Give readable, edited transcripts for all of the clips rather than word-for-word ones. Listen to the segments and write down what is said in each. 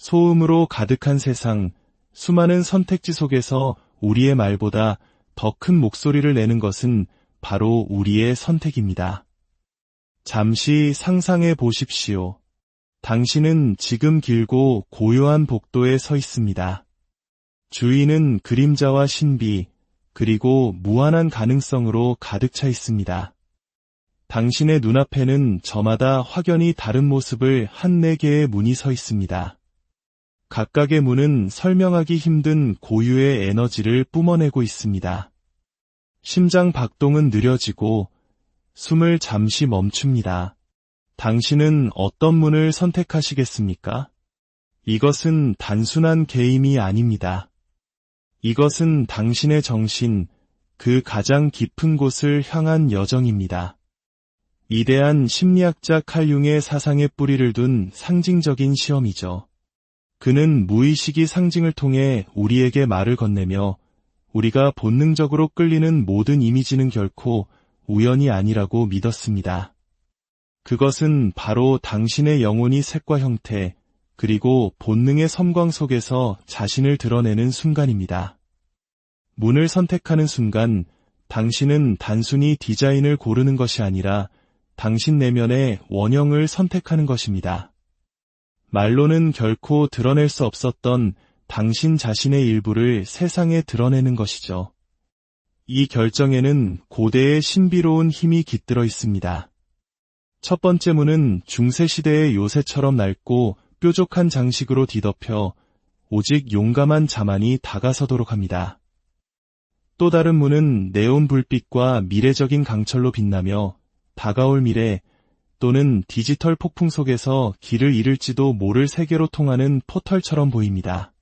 소음으로 가득한 세상, 수많은 선택지 속에서 우리의 말보다 더 큰 목소리를 내는 것은 바로 우리의 선택입니다. 잠시 상상해 보십시오. 당신은 지금 길고 고요한 복도에 서 있습니다. 주위는 그림자와 신비, 그리고 무한한 가능성으로 가득 차 있습니다. 당신의 눈앞에는 저마다 확연히 다른 모습을 한 4개의 문이 서 있습니다. 각각의 문은 설명하기 힘든 고유의 에너지를 뿜어내고 있습니다. 심장 박동은 느려지고 숨을 잠시 멈춥니다. 당신은 어떤 문을 선택하시겠습니까? 이것은 단순한 게임이 아닙니다. 이것은 당신의 정신, 그 가장 깊은 곳을 향한 여정입니다. 위대한 심리학자 칼 융의 사상에 뿌리를 둔 상징적인 시험이죠. 그는 무의식이 상징을 통해 우리에게 말을 건네며 우리가 본능적으로 끌리는 모든 이미지는 결코 우연이 아니라고 믿었습니다. 그것은 바로 당신의 영혼이 색과 형태, 그리고 본능의 섬광 속에서 자신을 드러내는 순간입니다. 문을 선택하는 순간, 당신은 단순히 디자인을 고르는 것이 아니라 당신 내면의 원형을 선택하는 것입니다. 말로는 결코 드러낼 수 없었던 당신 자신의 일부를 세상에 드러내는 것이죠. 이 결정에는 고대의 신비로운 힘이 깃들어 있습니다. 첫 번째 문은 중세시대의 요새처럼 낡고 뾰족한 장식으로 뒤덮여 오직 용감한 자만이 다가서도록 합니다. 또 다른 문은 네온 불빛과 미래적인 강철로 빛나며 다가올 미래 또는 디지털 폭풍 속에서 길을 잃을지도 모를 세계로 통하는 포털처럼 보입니다.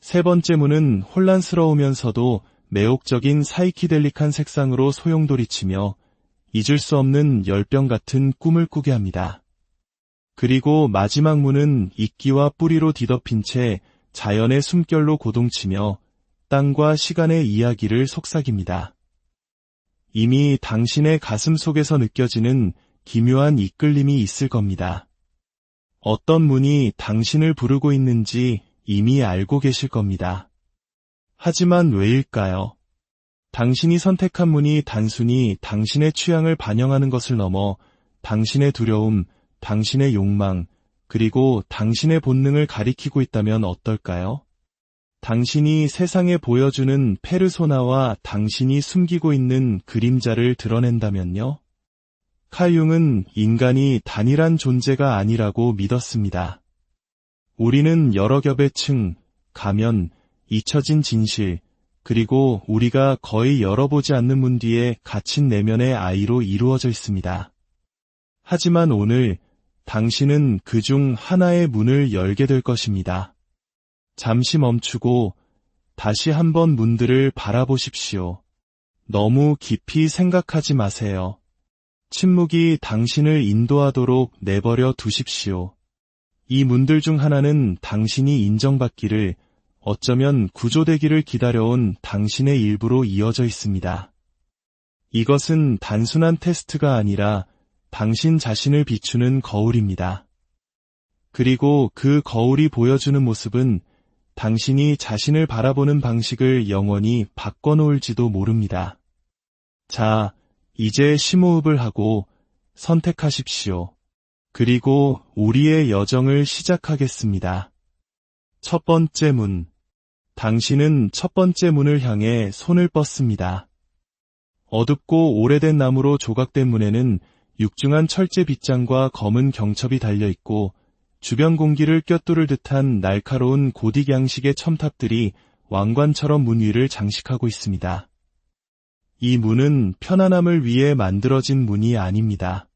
세 번째 문은 혼란스러우면서도 매혹적인 사이키델릭한 색상으로 소용돌이치며 잊을 수 없는 열병 같은 꿈을 꾸게 합니다. 그리고 마지막 문은 이끼와 뿌리로 뒤덮인 채 자연의 숨결로 고동치며 땅과 시간의 이야기를 속삭입니다. 이미 당신의 가슴 속에서 느껴지는 기묘한 이끌림이 있을 겁니다. 어떤 문이 당신을 부르고 있는지 이미 알고 계실 겁니다. 하지만 왜일까요? 당신이 선택한 문이 단순히 당신의 취향을 반영하는 것을 넘어 당신의 두려움, 당신의 욕망, 그리고 당신의 본능을 가리키고 있다면 어떨까요? 당신이 세상에 보여주는 페르소나와 당신이 숨기고 있는 그림자를 드러낸다면요? 칼 융은 인간이 단일한 존재가 아니라고 믿었습니다. 우리는 여러 겹의 층, 가면, 잊혀진 진실, 그리고 우리가 거의 열어보지 않는 문 뒤에 갇힌 내면의 아이로 이루어져 있습니다. 하지만 오늘 당신은 그중 하나의 문을 열게 될 것입니다. 잠시 멈추고 다시 한번 문들을 바라보십시오. 너무 깊이 생각하지 마세요. 침묵이 당신을 인도하도록 내버려 두십시오. 이 문들 중 하나는 당신이 인정받기를, 어쩌면 구조되기를 기다려온 당신의 일부로 이어져 있습니다. 이것은 단순한 테스트가 아니라 당신 자신을 비추는 거울입니다. 그리고 그 거울이 보여주는 모습은 당신이 자신을 바라보는 방식을 영원히 바꿔놓을지도 모릅니다. 자, 이제 심호흡을 하고 선택하십시오. 그리고 우리의 여정을 시작하겠습니다. 첫 번째 문. 당신은 첫 번째 문을 향해 손을 뻗습니다. 어둡고 오래된 나무로 조각된 문에는 육중한 철제 빗장과 검은 경첩이 달려있고 주변 공기를 꿰뚫을 듯한 날카로운 고딕 양식의 첨탑들이 왕관처럼 문 위를 장식하고 있습니다. 이 문은 편안함을 위해 만들어진 문이 아닙니다.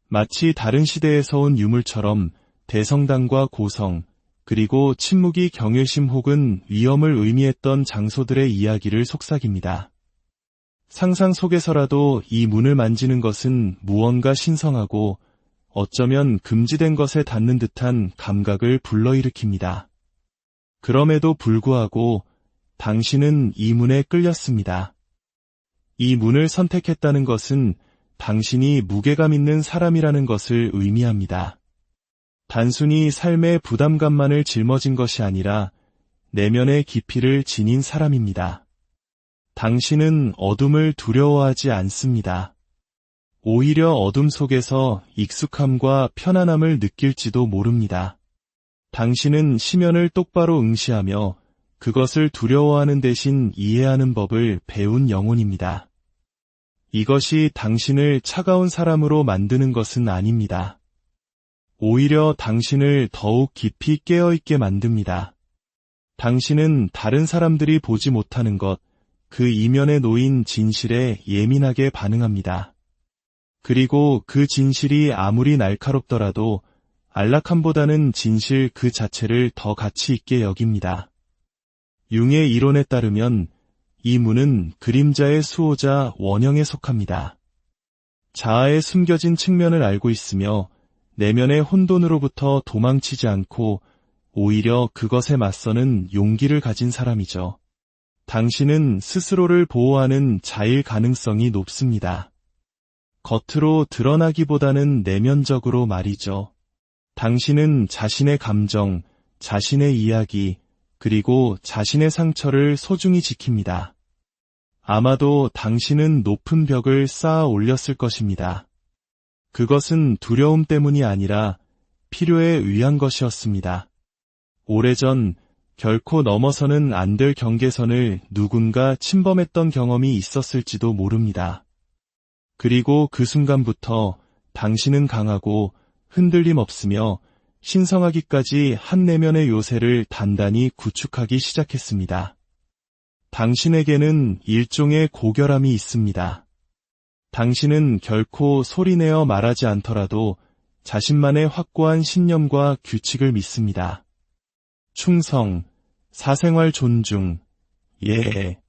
마치 다른 시대에서 온 유물처럼 대성당과 고성, 그리고 침묵이 경외심 혹은 위험을 의미했던 장소들의 이야기를 속삭입니다. 상상 속에서라도 이 문을 만지는 것은 무언가 신성하고 어쩌면 금지된 것에 닿는 듯한 감각을 불러일으킵니다. 그럼에도 불구하고 당신은 이 문에 끌렸습니다. 이 문을 선택했다는 것은 당신이 무게감 있는 사람이라는 것을 의미합니다. 단순히 삶의 부담감만을 짊어진 것이 아니라 내면의 깊이를 지닌 사람입니다. 당신은 어둠을 두려워하지 않습니다. 오히려 어둠 속에서 익숙함과 편안함을 느낄지도 모릅니다. 당신은 시면을 똑바로 응시하며 그것을 두려워하는 대신 이해하는 법을 배운 영혼입니다. 이것이 당신을 차가운 사람으로 만드는 것은 아닙니다. 오히려 당신을 더욱 깊이 깨어있게 만듭니다. 당신은 다른 사람들이 보지 못하는 것, 그 이면에 놓인 진실에 예민하게 반응합니다. 그리고 그 진실이 아무리 날카롭더라도 안락함보다는 진실 그 자체를 더 가치 있게 여깁니다. 융의 이론에 따르면 이 무는 그림자의 수호자 원형에 속합니다. 자아의 숨겨진 측면을 알고 있으며 내면의 혼돈으로부터 도망치지 않고 오히려 그것에 맞서는 용기를 가진 사람이죠. 당신은 스스로를 보호하는 자일 가능성이 높습니다. 겉으로 드러나기보다는 내면적으로 말이죠. 당신은 자신의 감정, 자신의 이야기, 그리고 자신의 상처를 소중히 지킵니다. 아마도 당신은 높은 벽을 쌓아 올렸을 것입니다. 그것은 두려움 때문이 아니라 필요에 의한 것이었습니다. 오래전 결코 넘어서는 안 될 경계선을 누군가 침범했던 경험이 있었을지도 모릅니다. 그리고 그 순간부터 당신은 강하고 흔들림 없으며 신성하기까지 한 내면의 요새를 단단히 구축하기 시작했습니다. 당신에게는 일종의 고결함이 있습니다. 당신은 결코 소리내어 말하지 않더라도 자신만의 확고한 신념과 규칙을 믿습니다. 충성, 사생활 존중, 예의.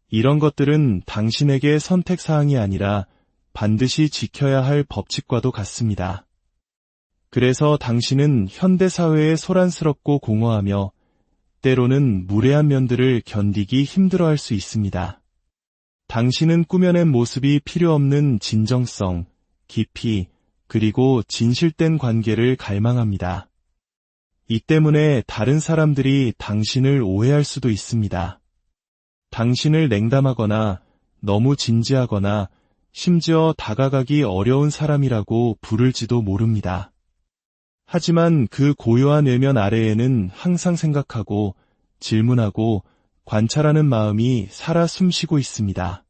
이런 것들은 당신에게 선택사항이 아니라 반드시 지켜야 할 법칙과도 같습니다. 그래서 당신은 현대사회에 소란스럽고 공허하며 때로는 무례한 면들을 견디기 힘들어할 수 있습니다. 당신은 꾸며낸 모습이 필요 없는 진정성, 깊이, 그리고 진실된 관계를 갈망합니다. 이 때문에 다른 사람들이 당신을 오해할 수도 있습니다. 당신을 냉담하거나 너무 진지하거나 심지어 다가가기 어려운 사람이라고 부를지도 모릅니다. 하지만 그 고요한 외면 아래에는 항상 생각하고 질문하고 관찰하는 마음이 살아 숨쉬고 있습니다.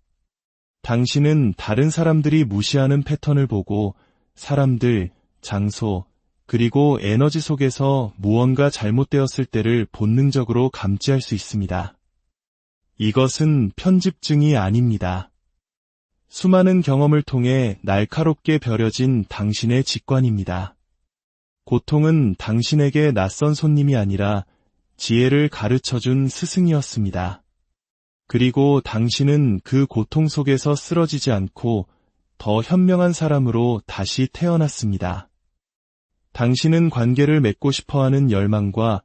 당신은 다른 사람들이 무시하는 패턴을 보고 사람들, 장소, 그리고 에너지 속에서 무언가 잘못되었을 때를 본능적으로 감지할 수 있습니다. 이것은 편집증이 아닙니다. 수많은 경험을 통해 날카롭게 벼려진 당신의 직관입니다. 고통은 당신에게 낯선 손님이 아니라 지혜를 가르쳐준 스승이었습니다. 그리고 당신은 그 고통 속에서 쓰러지지 않고 더 현명한 사람으로 다시 태어났습니다. 당신은 관계를 맺고 싶어하는 열망과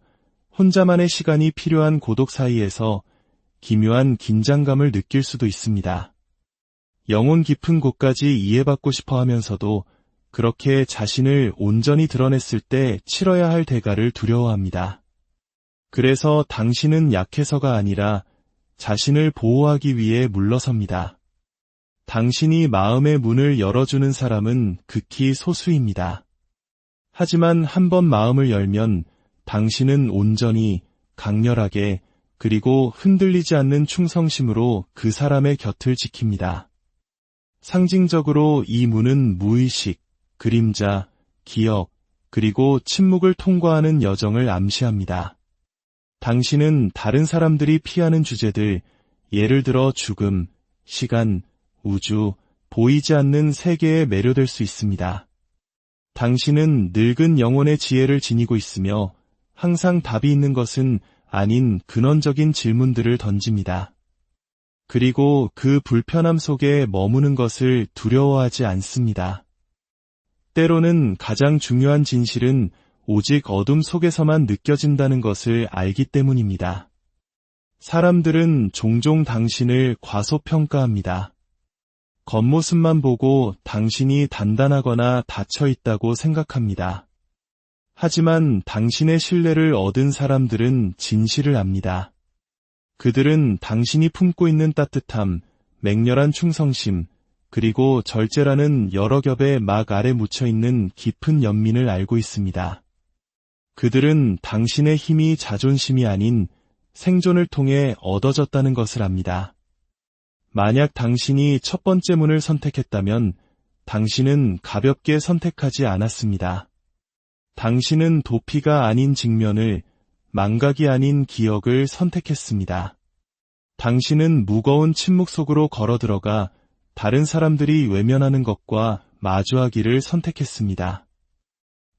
혼자만의 시간이 필요한 고독 사이에서 기묘한 긴장감을 느낄 수도 있습니다. 영혼 깊은 곳까지 이해받고 싶어 하면서도 그렇게 자신을 온전히 드러냈을 때 치러야 할 대가를 두려워합니다. 그래서 당신은 약해서가 아니라 자신을 보호하기 위해 물러섭니다. 당신이 마음의 문을 열어주는 사람은 극히 소수입니다. 하지만 한번 마음을 열면 당신은 온전히, 강렬하게, 그리고 흔들리지 않는 충성심으로 그 사람의 곁을 지킵니다. 상징적으로 이 문은 무의식, 그림자, 기억, 그리고 침묵을 통과하는 여정을 암시합니다. 당신은 다른 사람들이 피하는 주제들, 예를 들어 죽음, 시간, 우주, 보이지 않는 세계에 매료될 수 있습니다. 당신은 늙은 영혼의 지혜를 지니고 있으며 항상 답이 있는 것은 아닌 근원적인 질문들을 던집니다. 그리고 그 불편함 속에 머무는 것을 두려워하지 않습니다. 때로는 가장 중요한 진실은 오직 어둠 속에서만 느껴진다는 것을 알기 때문입니다. 사람들은 종종 당신을 과소평가합니다. 겉모습만 보고 당신이 단단하거나 닫혀 있다고 생각합니다. 하지만 당신의 신뢰를 얻은 사람들은 진실을 압니다. 그들은 당신이 품고 있는 따뜻함, 맹렬한 충성심, 그리고 절제라는 여러 겹의 막 아래 묻혀있는 깊은 연민을 알고 있습니다. 그들은 당신의 힘이 자존심이 아닌 생존을 통해 얻어졌다는 것을 압니다. 만약 당신이 첫 번째 문을 선택했다면 당신은 가볍게 선택하지 않았습니다. 당신은 도피가 아닌 직면을, 망각이 아닌 기억을 선택했습니다. 당신은 무거운 침묵 속으로 걸어 들어가 다른 사람들이 외면하는 것과 마주하기를 선택했습니다.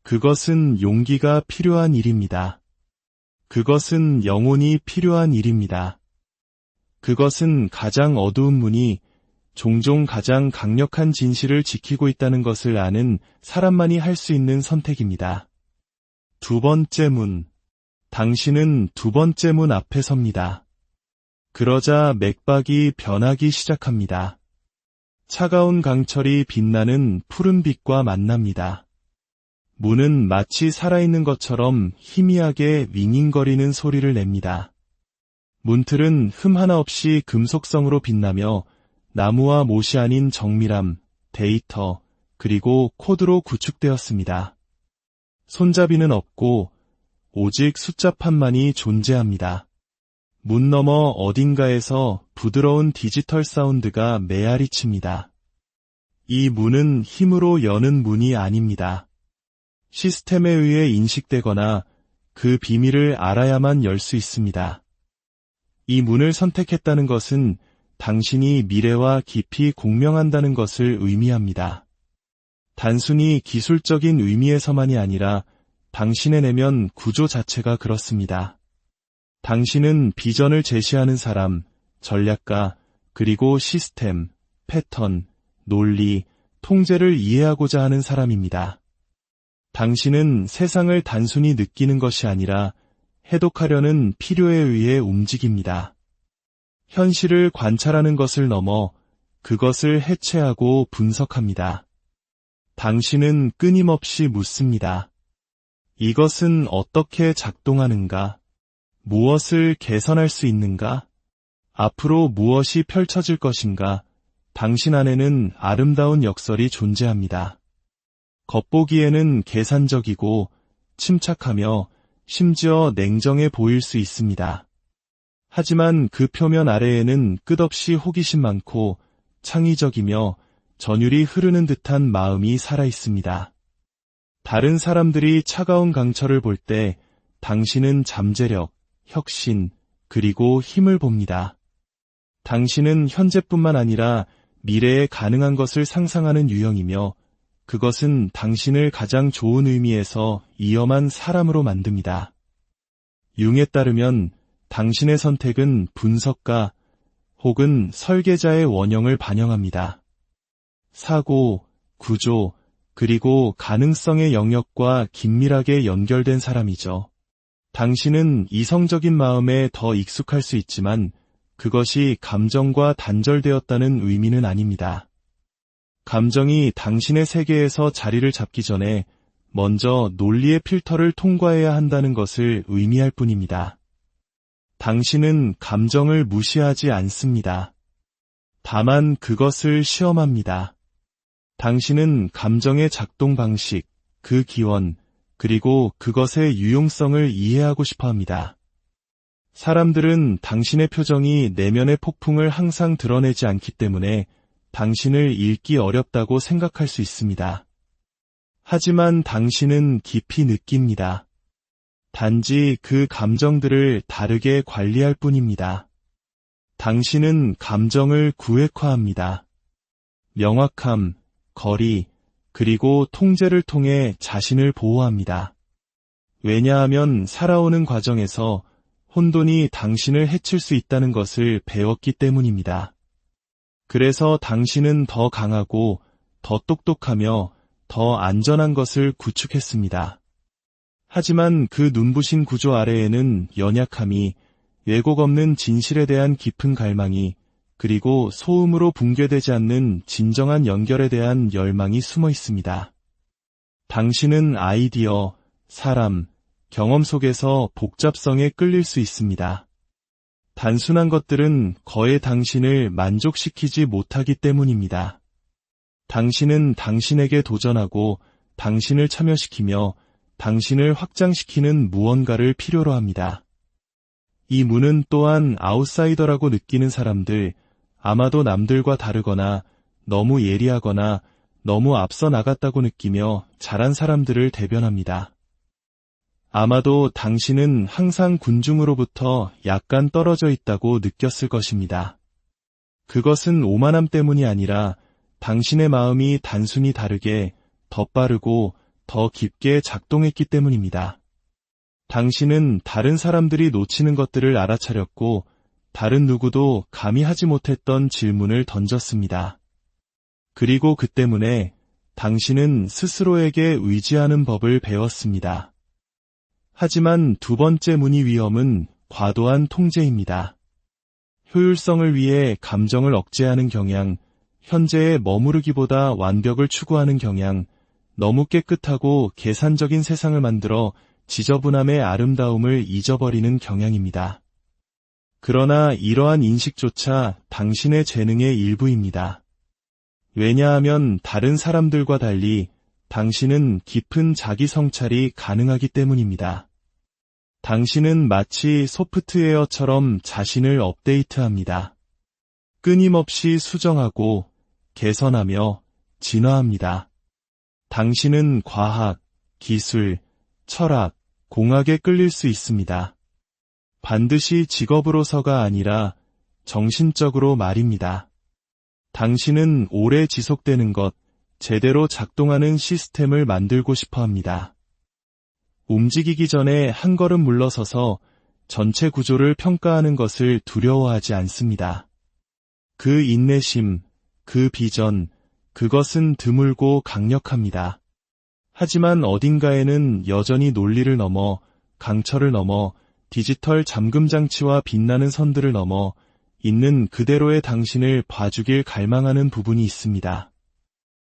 그것은 용기가 필요한 일입니다. 그것은 영혼이 필요한 일입니다. 그것은 가장 어두운 문이 종종 가장 강력한 진실을 지키고 있다는 것을 아는 사람만이 할 수 있는 선택입니다. 두 번째 문. 당신은 두 번째 문 앞에 섭니다. 그러자 맥박이 변하기 시작합니다. 차가운 강철이 빛나는 푸른빛과 만납니다. 문은 마치 살아있는 것처럼 희미하게 윙윙거리는 소리를 냅니다. 문틀은 흠 하나 없이 금속성으로 빛나며 나무와 못이 아닌 정밀함, 데이터, 그리고 코드로 구축되었습니다. 손잡이는 없고 오직 숫자판만이 존재합니다. 문 너머 어딘가에서 부드러운 디지털 사운드가 메아리칩니다. 이 문은 힘으로 여는 문이 아닙니다. 시스템에 의해 인식되거나 그 비밀을 알아야만 열 수 있습니다. 이 문을 선택했다는 것은 당신이 미래와 깊이 공명한다는 것을 의미합니다. 단순히 기술적인 의미에서만이 아니라 당신의 내면 구조 자체가 그렇습니다. 당신은 비전을 제시하는 사람, 전략가, 그리고 시스템, 패턴, 논리, 통제를 이해하고자 하는 사람입니다. 당신은 세상을 단순히 느끼는 것이 아니라 해독하려는 필요에 의해 움직입니다. 현실을 관찰하는 것을 넘어 그것을 해체하고 분석합니다. 당신은 끊임없이 묻습니다. 이것은 어떻게 작동하는가? 무엇을 개선할 수 있는가? 앞으로 무엇이 펼쳐질 것인가? 당신 안에는 아름다운 역설이 존재합니다. 겉보기에는 계산적이고 침착하며 심지어 냉정해 보일 수 있습니다. 하지만 그 표면 아래에는 끝없이 호기심 많고 창의적이며 전율이 흐르는 듯한 마음이 살아 있습니다. 다른 사람들이 차가운 강철을 볼 때 당신은 잠재력, 혁신, 그리고 힘을 봅니다. 당신은 현재뿐만 아니라 미래에 가능한 것을 상상하는 유형이며 그것은 당신을 가장 좋은 의미에서 위험한 사람으로 만듭니다. 융에 따르면 당신의 선택은 분석가 혹은 설계자의 원형을 반영합니다. 사고, 구조, 그리고 가능성의 영역과 긴밀하게 연결된 사람이죠. 당신은 이성적인 마음에 더 익숙할 수 있지만 그것이 감정과 단절되었다는 의미는 아닙니다. 감정이 당신의 세계에서 자리를 잡기 전에 먼저 논리의 필터를 통과해야 한다는 것을 의미할 뿐입니다. 당신은 감정을 무시하지 않습니다. 다만 그것을 시험합니다. 당신은 감정의 작동 방식, 그 기원, 그리고 그것의 유용성을 이해하고 싶어 합니다. 사람들은 당신의 표정이 내면의 폭풍을 항상 드러내지 않기 때문에 당신을 읽기 어렵다고 생각할 수 있습니다. 하지만 당신은 깊이 느낍니다. 단지 그 감정들을 다르게 관리할 뿐입니다. 당신은 감정을 구획화합니다. 명확함, 거리, 그리고 통제를 통해 자신을 보호합니다. 왜냐하면 살아오는 과정에서 혼돈이 당신을 해칠 수 있다는 것을 배웠기 때문입니다. 그래서 당신은 더 강하고 더 똑똑하며 더 안전한 것을 구축했습니다. 하지만 그 눈부신 구조 아래에는 연약함이, 왜곡 없는 진실에 대한 깊은 갈망이, 그리고 소음으로 붕괴되지 않는 진정한 연결에 대한 열망이 숨어 있습니다. 당신은 아이디어, 사람, 경험 속에서 복잡성에 끌릴 수 있습니다. 단순한 것들은 거의 당신을 만족시키지 못하기 때문입니다. 당신은 당신에게 도전하고 당신을 참여시키며 당신을 확장시키는 무언가를 필요로 합니다. 이 문은 또한 아웃사이더라고 느끼는 사람들, 아마도 남들과 다르거나 너무 예리하거나 너무 앞서 나갔다고 느끼며 자란 사람들을 대변합니다. 아마도 당신은 항상 군중으로부터 약간 떨어져 있다고 느꼈을 것입니다. 그것은 오만함 때문이 아니라 당신의 마음이 단순히 다르게, 더 빠르고 더 깊게 작동했기 때문입니다. 당신은 다른 사람들이 놓치는 것들을 알아차렸고 다른 누구도 감히 하지 못했던 질문을 던졌습니다. 그리고 그 때문에 당신은 스스로에게 의지하는 법을 배웠습니다. 하지만 두 번째 문의 위험은 과도한 통제입니다. 효율성을 위해 감정을 억제하는 경향, 현재에 머무르기보다 완벽을 추구하는 경향, 너무 깨끗하고 계산적인 세상을 만들어 지저분함의 아름다움을 잊어버리는 경향입니다. 그러나 이러한 인식조차 당신의 재능의 일부입니다. 왜냐하면 다른 사람들과 달리 당신은 깊은 자기 성찰이 가능하기 때문입니다. 당신은 마치 소프트웨어처럼 자신을 업데이트합니다. 끊임없이 수정하고 개선하며 진화합니다. 당신은 과학, 기술, 철학, 공학에 끌릴 수 있습니다. 반드시 직업으로서가 아니라 정신적으로 말입니다. 당신은 오래 지속되는 것, 제대로 작동하는 시스템을 만들고 싶어 합니다. 움직이기 전에 한 걸음 물러서서 전체 구조를 평가하는 것을 두려워하지 않습니다. 그 인내심, 그 비전, 그것은 드물고 강력합니다. 하지만 어딘가에는 여전히 논리를 넘어, 강철을 넘어, 디지털 잠금장치와 빛나는 선들을 넘어 있는 그대로의 당신을 봐주길 갈망하는 부분이 있습니다.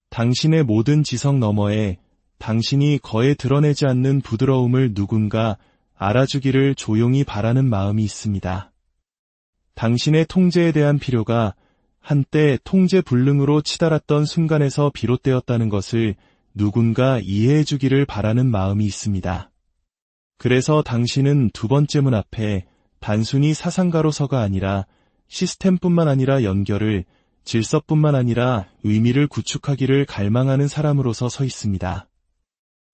당신의 모든 지성 너머에 당신이 거에 드러내지 않는 부드러움을 누군가 알아주기를 조용히 바라는 마음이 있습니다. 당신의 통제에 대한 필요가 한때 통제 불능으로 치달았던 순간에서 비롯되었다는 것을 누군가 이해해주기를 바라는 마음이 있습니다. 그래서 당신은 두 번째 문 앞에 단순히 사상가로서가 아니라 시스템뿐만 아니라 연결을, 질서뿐만 아니라 의미를 구축하기를 갈망하는 사람으로서 서 있습니다.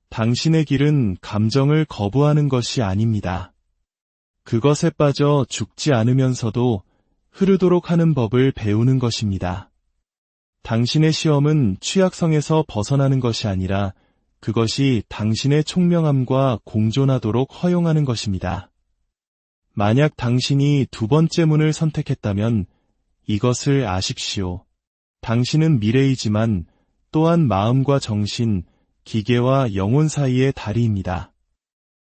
당신의 길은 감정을 거부하는 것이 아닙니다. 그것에 빠져 죽지 않으면서도 흐르도록 하는 법을 배우는 것입니다. 당신의 시험은 취약성에서 벗어나는 것이 아니라 그것이 당신의 총명함과 공존하도록 허용하는 것입니다. 만약 당신이 두 번째 문을 선택했다면 이것을 아십시오. 당신은 미래이지만 또한 마음과 정신, 기계와 영혼 사이의 다리입니다.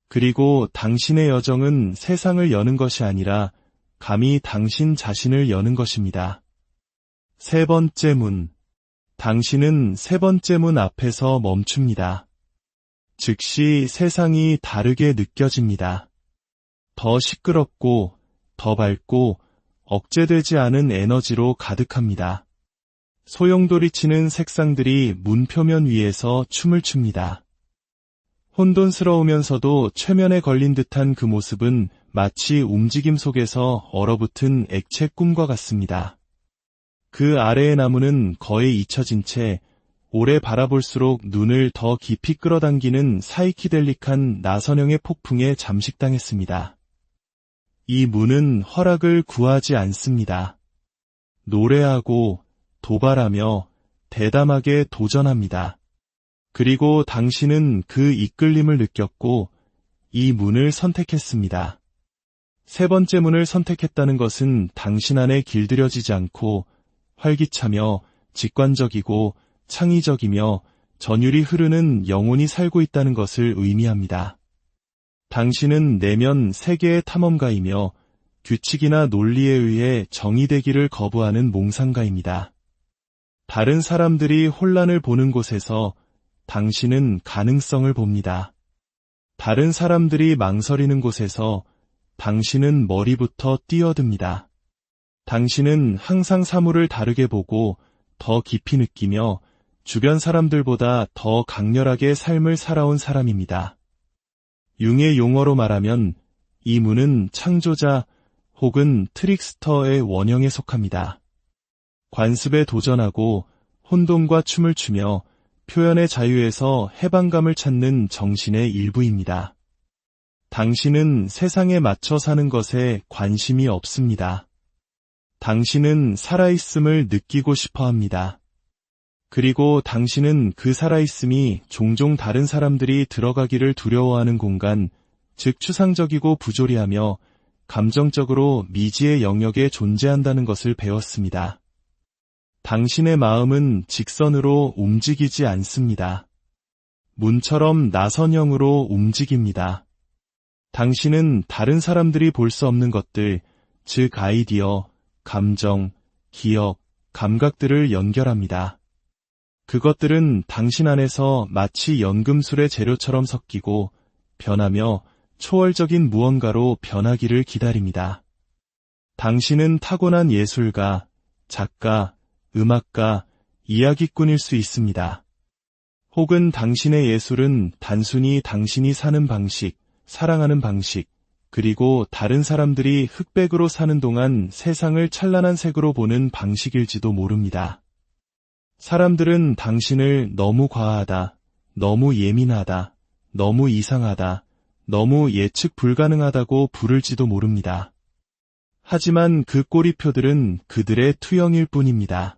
그리고 당신의 여정은 세상을 여는 것이 아니라 감히 당신 자신을 여는 것입니다. 세 번째 문. 당신은 세 번째 문 앞에서 멈춥니다. 즉시 세상이 다르게 느껴집니다. 더 시끄럽고, 더 밝고, 억제되지 않은 에너지로 가득합니다. 소용돌이치는 색상들이 문 표면 위에서 춤을 춥니다. 혼돈스러우면서도 최면에 걸린 듯한 그 모습은 마치 움직임 속에서 얼어붙은 액체 꿈과 같습니다. 그 아래의 나무는 거의 잊혀진 채 오래 바라볼수록 눈을 더 깊이 끌어당기는 사이키델릭한 나선형의 폭풍에 잠식당했습니다. 이 문은 허락을 구하지 않습니다. 노래하고 도발하며 대담하게 도전합니다. 그리고 당신은 그 이끌림을 느꼈고 이 문을 선택했습니다. 세 번째 문을 선택했다는 것은 당신 안에 길들여지지 않고 활기차며 직관적이고 창의적이며 전율이 흐르는 영혼이 살고 있다는 것을 의미합니다. 당신은 내면 세계의 탐험가이며 규칙이나 논리에 의해 정의되기를 거부하는 몽상가입니다. 다른 사람들이 혼란을 보는 곳에서 당신은 가능성을 봅니다. 다른 사람들이 망설이는 곳에서 당신은 머리부터 뛰어듭니다. 당신은 항상 사물을 다르게 보고 더 깊이 느끼며 주변 사람들보다 더 강렬하게 삶을 살아온 사람입니다. 융의 용어로 말하면 이 문은 창조자 혹은 트릭스터의 원형에 속합니다. 관습에 도전하고 혼돈과 춤을 추며 표현의 자유에서 해방감을 찾는 정신의 일부입니다. 당신은 세상에 맞춰 사는 것에 관심이 없습니다. 당신은 살아있음을 느끼고 싶어 합니다. 그리고 당신은 그 살아있음이 종종 다른 사람들이 들어가기를 두려워하는 공간, 즉 추상적이고 부조리하며 감정적으로 미지의 영역에 존재한다는 것을 배웠습니다. 당신의 마음은 직선으로 움직이지 않습니다. 문처럼 나선형으로 움직입니다. 당신은 다른 사람들이 볼 수 없는 것들, 즉 아이디어, 감정, 기억, 감각들을 연결합니다. 그것들은 당신 안에서 마치 연금술의 재료처럼 섞이고 변하며 초월적인 무언가로 변하기를 기다립니다. 당신은 타고난 예술가, 작가, 음악가, 이야기꾼일 수 있습니다. 혹은 당신의 예술은 단순히 당신이 사는 방식, 사랑하는 방식, 그리고 다른 사람들이 흑백으로 사는 동안 세상을 찬란한 색으로 보는 방식일지도 모릅니다. 사람들은 당신을 너무 과하다, 너무 예민하다, 너무 이상하다, 너무 예측 불가능하다고 부를지도 모릅니다. 하지만 그 꼬리표들은 그들의 투영일 뿐입니다.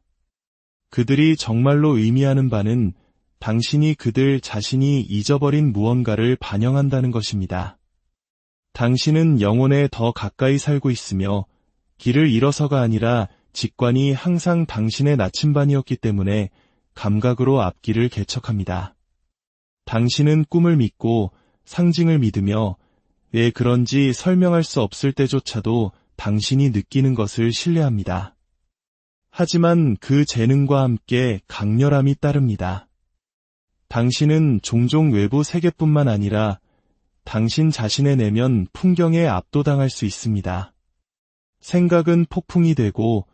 그들이 정말로 의미하는 바는 당신이 그들 자신이 잊어버린 무언가를 반영한다는 것입니다. 당신은 영혼에 더 가까이 살고 있으며 길을 잃어서가 아니라 직관이 항상 당신의 나침반이었기 때문에 감각으로 앞길을 개척합니다. 당신은 꿈을 믿고 상징을 믿으며 왜 그런지 설명할 수 없을 때조차도 당신이 느끼는 것을 신뢰합니다. 하지만 그 재능과 함께 강렬함이 따릅니다. 당신은 종종 외부 세계뿐만 아니라 당신 자신의 내면 풍경에 압도당할 수 있습니다. 생각은 폭풍이 되고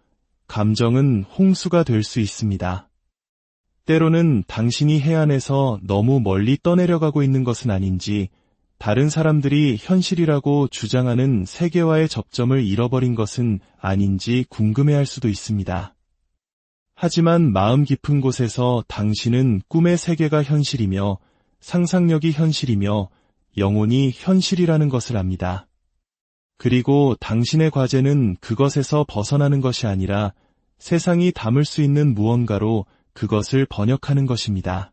감정은 홍수가 될 수 있습니다. 때로는 당신이 해안에서 너무 멀리 떠내려가고 있는 것은 아닌지 다른 사람들이 현실이라고 주장하는 세계와의 접점을 잃어버린 것은 아닌지 궁금해할 수도 있습니다. 하지만 마음 깊은 곳에서 당신은 꿈의 세계가 현실이며 상상력이 현실이며 영혼이 현실이라는 것을 압니다. 그리고 당신의 과제는 그것에서 벗어나는 것이 아니라 세상이 담을 수 있는 무언가로 그것을 번역하는 것입니다.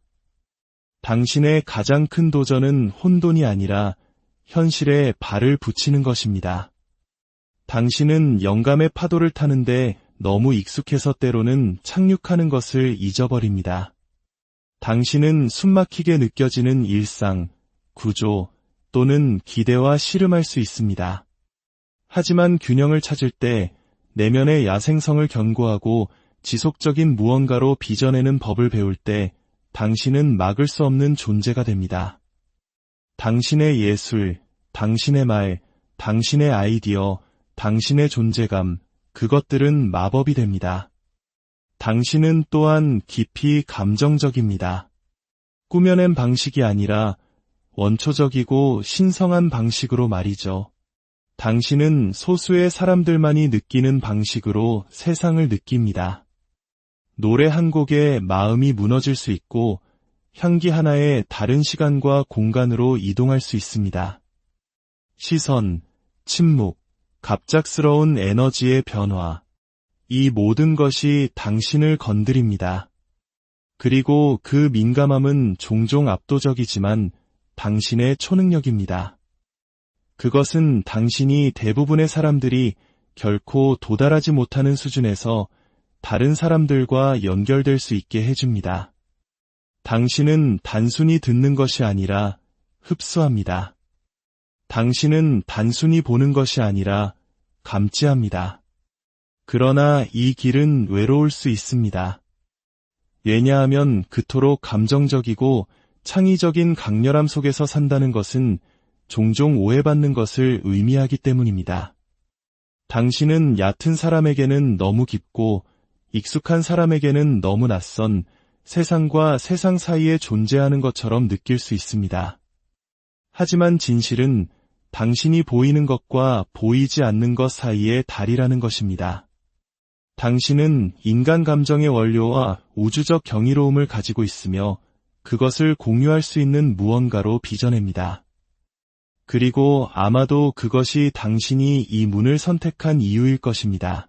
당신의 가장 큰 도전은 혼돈이 아니라 현실에 발을 붙이는 것입니다. 당신은 영감의 파도를 타는데 너무 익숙해서 때로는 착륙하는 것을 잊어버립니다. 당신은 숨막히게 느껴지는 일상, 구조 또는 기대와 씨름할 수 있습니다. 하지만 균형을 찾을 때 내면의 야생성을 견고하고 지속적인 무언가로 빚어내는 법을 배울 때 당신은 막을 수 없는 존재가 됩니다. 당신의 예술, 당신의 말, 당신의 아이디어, 당신의 존재감, 그것들은 마법이 됩니다. 당신은 또한 깊이 감정적입니다. 꾸며낸 방식이 아니라 원초적이고 신성한 방식으로 말이죠. 당신은 소수의 사람들만이 느끼는 방식으로 세상을 느낍니다. 노래 한 곡에 마음이 무너질 수 있고 향기 하나에 다른 시간과 공간으로 이동할 수 있습니다. 시선, 침묵, 갑작스러운 에너지의 변화, 이 모든 것이 당신을 건드립니다. 그리고 그 민감함은 종종 압도적이지만 당신의 초능력입니다. 그것은 당신이 대부분의 사람들이 결코 도달하지 못하는 수준에서 다른 사람들과 연결될 수 있게 해줍니다. 당신은 단순히 듣는 것이 아니라 흡수합니다. 당신은 단순히 보는 것이 아니라 감지합니다. 그러나 이 길은 외로울 수 있습니다. 왜냐하면 그토록 감정적이고 창의적인 강렬함 속에서 산다는 것은 종종 오해받는 것을 의미하기 때문입니다. 당신은 얕은 사람에게는 너무 깊고 익숙한 사람에게는 너무 낯선 세상과 세상 사이에 존재하는 것처럼 느낄 수 있습니다. 하지만 진실은 당신이 보이는 것과 보이지 않는 것 사이의 달이라는 것입니다. 당신은 인간 감정의 원료와 우주적 경이로움을 가지고 있으며 그것을 공유할 수 있는 무언가로 빚어냅니다. 그리고 아마도 그것이 당신이 이 문을 선택한 이유일 것입니다.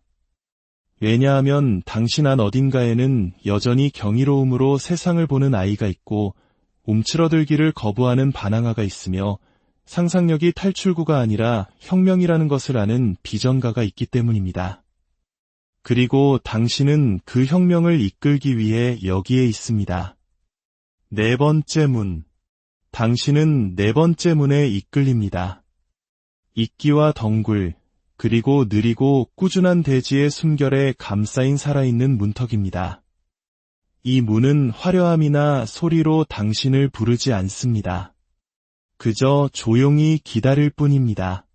왜냐하면 당신 안 어딘가에는 여전히 경이로움으로 세상을 보는 아이가 있고 움츠러들기를 거부하는 반항아가 있으며 상상력이 탈출구가 아니라 혁명이라는 것을 아는 비전가가 있기 때문입니다. 그리고 당신은 그 혁명을 이끌기 위해 여기에 있습니다. 네 번째 문. 당신은 네 번째 문에 이끌립니다. 이끼와 덩굴, 그리고 느리고 꾸준한 대지의 숨결에 감싸인 살아있는 문턱입니다. 이 문은 화려함이나 소리로 당신을 부르지 않습니다. 그저 조용히 기다릴 뿐입니다.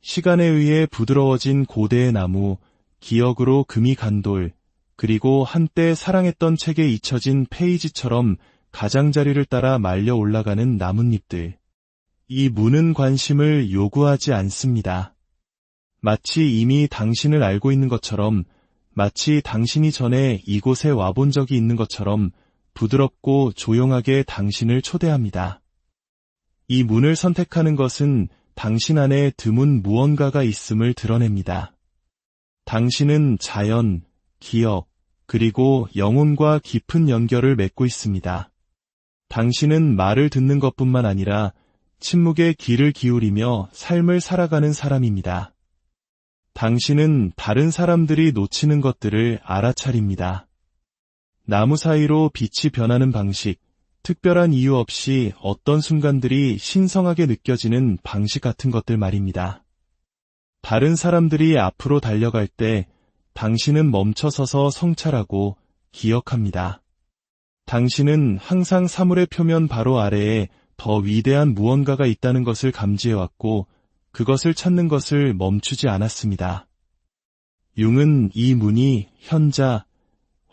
시간에 의해 부드러워진 고대의 나무, 기억으로 금이 간 돌, 그리고 한때 사랑했던 책에 잊혀진 페이지처럼 가장자리를 따라 말려 올라가는 나뭇잎들. 이 문은 관심을 요구하지 않습니다. 마치 이미 당신을 알고 있는 것처럼, 마치 당신이 전에 이곳에 와본 적이 있는 것처럼 부드럽고 조용하게 당신을 초대합니다. 이 문을 선택하는 것은 당신 안에 드문 무언가가 있음을 드러냅니다. 당신은 자연, 기억, 그리고 영혼과 깊은 연결을 맺고 있습니다. 당신은 말을 듣는 것뿐만 아니라 침묵에 귀를 기울이며 삶을 살아가는 사람입니다. 당신은 다른 사람들이 놓치는 것들을 알아차립니다. 나무 사이로 빛이 변하는 방식, 특별한 이유 없이 어떤 순간들이 신성하게 느껴지는 방식 같은 것들 말입니다. 다른 사람들이 앞으로 달려갈 때 당신은 멈춰서서 성찰하고 기억합니다. 당신은 항상 사물의 표면 바로 아래에 더 위대한 무언가가 있다는 것을 감지해왔고 그것을 찾는 것을 멈추지 않았습니다. 융은 이 문이 현자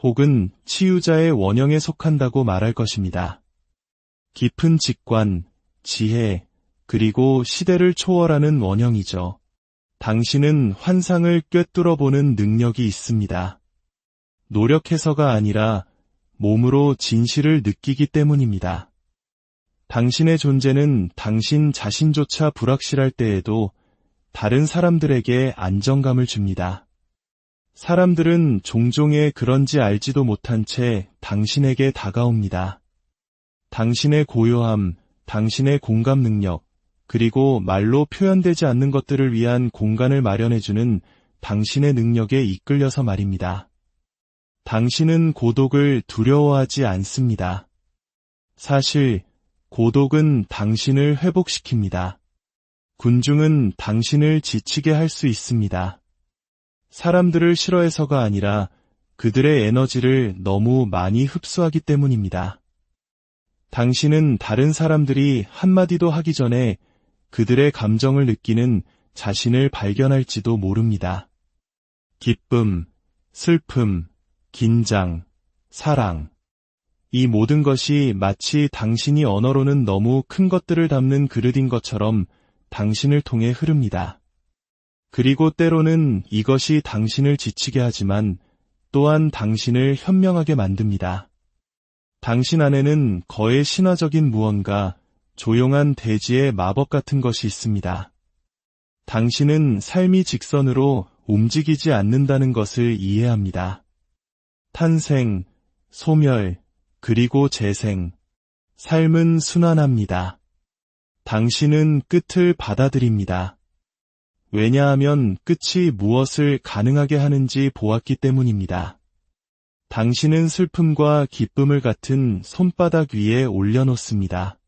혹은 치유자의 원형에 속한다고 말할 것입니다. 깊은 직관, 지혜, 그리고 시대를 초월하는 원형이죠. 당신은 환상을 꿰뚫어보는 능력이 있습니다. 노력해서가 아니라 몸으로 진실을 느끼기 때문입니다. 당신의 존재는 당신 자신조차 불확실할 때에도 다른 사람들에게 안정감을 줍니다. 사람들은 종종의 그런지 알지도 못한 채 당신에게 다가옵니다. 당신의 고요함, 당신의 공감 능력, 그리고 말로 표현되지 않는 것들을 위한 공간을 마련해주는 당신의 능력에 이끌려서 말입니다. 당신은 고독을 두려워하지 않습니다. 사실 고독은 당신을 회복시킵니다. 군중은 당신을 지치게 할 수 있습니다. 사람들을 싫어해서가 아니라 그들의 에너지를 너무 많이 흡수하기 때문입니다. 당신은 다른 사람들이 한마디도 하기 전에 그들의 감정을 느끼는 자신을 발견할지도 모릅니다. 기쁨, 슬픔, 긴장, 사랑. 이 모든 것이 마치 당신이 언어로는 너무 큰 것들을 담는 그릇인 것처럼 당신을 통해 흐릅니다. 그리고 때로는 이것이 당신을 지치게 하지만 또한 당신을 현명하게 만듭니다. 당신 안에는 거의 신화적인 무언가, 조용한 대지의 마법 같은 것이 있습니다. 당신은 삶이 직선으로 움직이지 않는다는 것을 이해합니다. 탄생, 소멸, 그리고 재생. 삶은 순환합니다. 당신은 끝을 받아들입니다. 왜냐하면 끝이 무엇을 가능하게 하는지 보았기 때문입니다. 당신은 슬픔과 기쁨을 같은 손바닥 위에 올려놓습니다.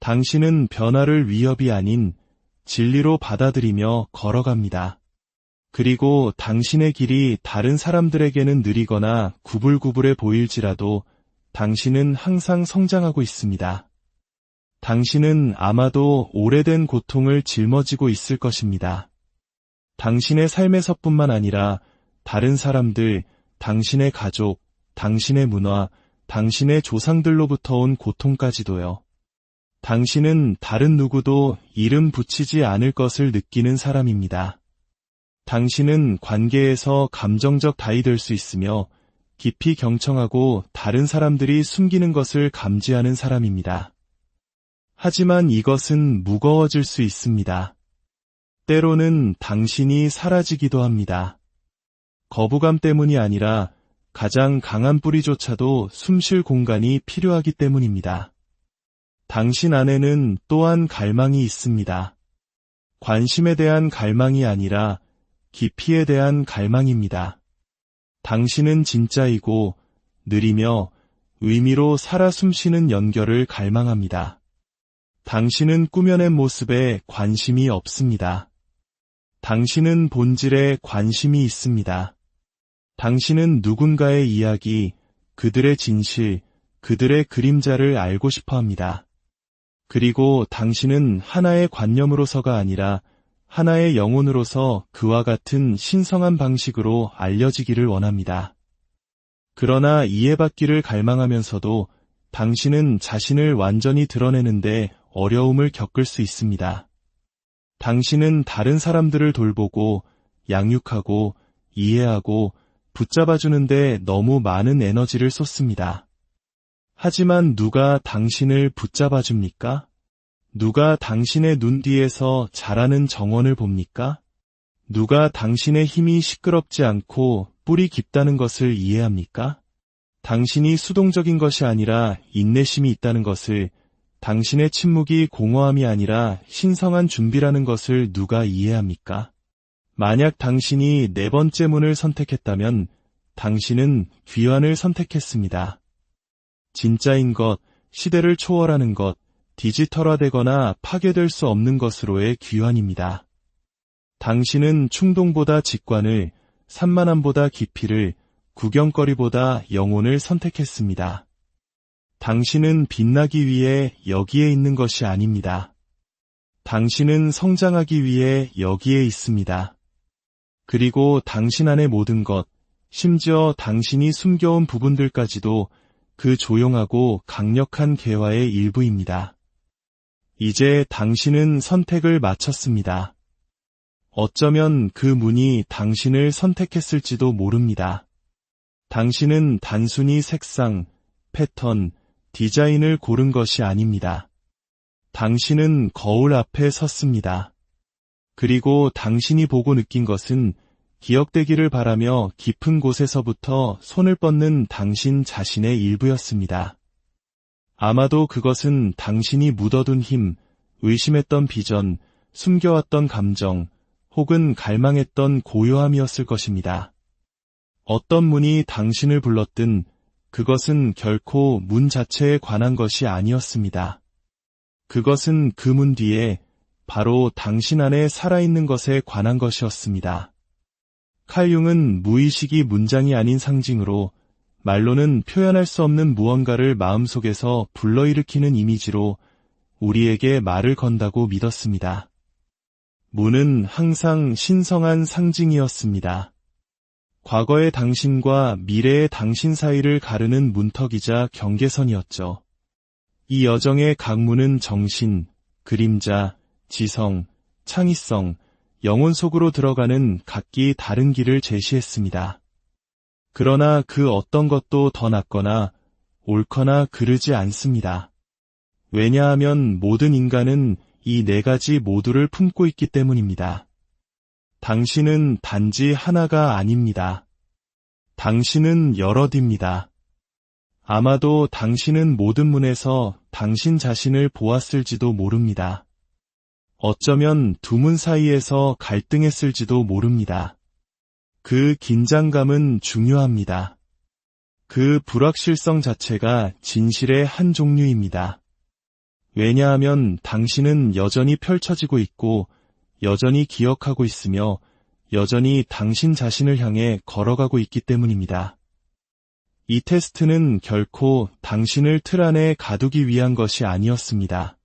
당신은 변화를 위협이 아닌 진리로 받아들이며 걸어갑니다. 그리고 당신의 길이 다른 사람들에게는 느리거나 구불구불해 보일지라도 당신은 항상 성장하고 있습니다. 당신은 아마도 오래된 고통을 짊어지고 있을 것입니다. 당신의 삶에서뿐만 아니라 다른 사람들, 당신의 가족, 당신의 문화, 당신의 조상들로부터 온 고통까지도요. 당신은 다른 누구도 이름 붙이지 않을 것을 느끼는 사람입니다. 당신은 관계에서 감정적 다이 될 수 있으며 깊이 경청하고 다른 사람들이 숨기는 것을 감지하는 사람입니다. 하지만 이것은 무거워질 수 있습니다. 때로는 당신이 사라지기도 합니다. 거부감 때문이 아니라 가장 강한 뿌리조차도 숨쉴 공간이 필요하기 때문입니다. 당신 안에는 또한 갈망이 있습니다. 관심에 대한 갈망이 아니라 깊이에 대한 갈망입니다. 당신은 진짜이고 느리며 의미로 살아 숨쉬는 연결을 갈망합니다. 당신은 꾸며낸 모습에 관심이 없습니다. 당신은 본질에 관심이 있습니다. 당신은 누군가의 이야기, 그들의 진실, 그들의 그림자를 알고 싶어 합니다. 그리고 당신은 하나의 관념으로서가 아니라 하나의 영혼으로서 그와 같은 신성한 방식으로 알려지기를 원합니다. 그러나 이해받기를 갈망하면서도 당신은 자신을 완전히 드러내는데 어려움을 겪을 수 있습니다. 당신은 다른 사람들을 돌보고 양육하고 이해하고 붙잡아주는데 너무 많은 에너지를 쏟습니다. 하지만 누가 당신을 붙잡아줍니까? 누가 당신의 눈 뒤에서 자라는 정원을 봅니까? 누가 당신의 힘이 시끄럽지 않고 뿌리 깊다는 것을 이해합니까? 당신이 수동적인 것이 아니라 인내심이 있다는 것을, 당신의 침묵이 공허함이 아니라 신성한 준비라는 것을 누가 이해합니까? 만약 당신이 네 번째 문을 선택했다면 당신은 귀환을 선택했습니다. 진짜인 것, 시대를 초월하는 것, 디지털화되거나 파괴될 수 없는 것으로의 귀환입니다. 당신은 충동보다 직관을, 산만함보다 깊이를, 구경거리보다 영혼을 선택했습니다. 당신은 빛나기 위해 여기에 있는 것이 아닙니다. 당신은 성장하기 위해 여기에 있습니다. 그리고 당신 안의 모든 것, 심지어 당신이 숨겨온 부분들까지도 그 조용하고 강력한 개화의 일부입니다. 이제 당신은 선택을 마쳤습니다. 어쩌면 그 문이 당신을 선택했을지도 모릅니다. 당신은 단순히 색상, 패턴, 디자인을 고른 것이 아닙니다. 당신은 거울 앞에 섰습니다. 그리고 당신이 보고 느낀 것은 기억되기를 바라며 깊은 곳에서부터 손을 뻗는 당신 자신의 일부였습니다. 아마도 그것은 당신이 묻어둔 힘, 의심했던 비전, 숨겨왔던 감정, 혹은 갈망했던 고요함이었을 것입니다. 어떤 문이 당신을 불렀든 그것은 결코 문 자체에 관한 것이 아니었습니다. 그것은 그 문 뒤에 바로 당신 안에 살아있는 것에 관한 것이었습니다. 칼 융은 무의식이 문장이 아닌 상징으로, 말로는 표현할 수 없는 무언가를 마음속에서 불러일으키는 이미지로 우리에게 말을 건다고 믿었습니다. 문은 항상 신성한 상징이었습니다. 과거의 당신과 미래의 당신 사이를 가르는 문턱이자 경계선이었죠. 이 여정의 각 문은 정신, 그림자, 지성, 창의성, 영혼 속으로 들어가는 각기 다른 길을 제시했습니다. 그러나 그 어떤 것도 더 낫거나 옳거나 그르지 않습니다. 왜냐하면 모든 인간은 이 네 가지 모두를 품고 있기 때문입니다. 당신은 단지 하나가 아닙니다. 당신은 여럿입니다. 아마도 당신은 모든 문에서 당신 자신을 보았을지도 모릅니다. 어쩌면 두 문 사이에서 갈등했을지도 모릅니다. 그 긴장감은 중요합니다. 그 불확실성 자체가 진실의 한 종류입니다. 왜냐하면 당신은 여전히 펼쳐지고 있고 여전히 기억하고 있으며 여전히 당신 자신을 향해 걸어가고 있기 때문입니다. 이 테스트는 결코 당신을 틀 안에 가두기 위한 것이 아니었습니다.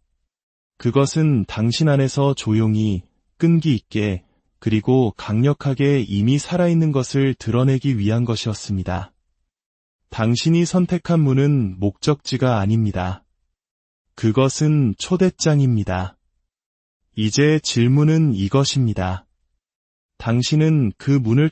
그것은 당신 안에서 조용히, 끈기 있게, 그리고 강력하게 이미 살아있는 것을 드러내기 위한 것이었습니다. 당신이 선택한 문은 목적지가 아닙니다. 그것은 초대장입니다. 이제 질문은 이것입니다. 당신은 그 문을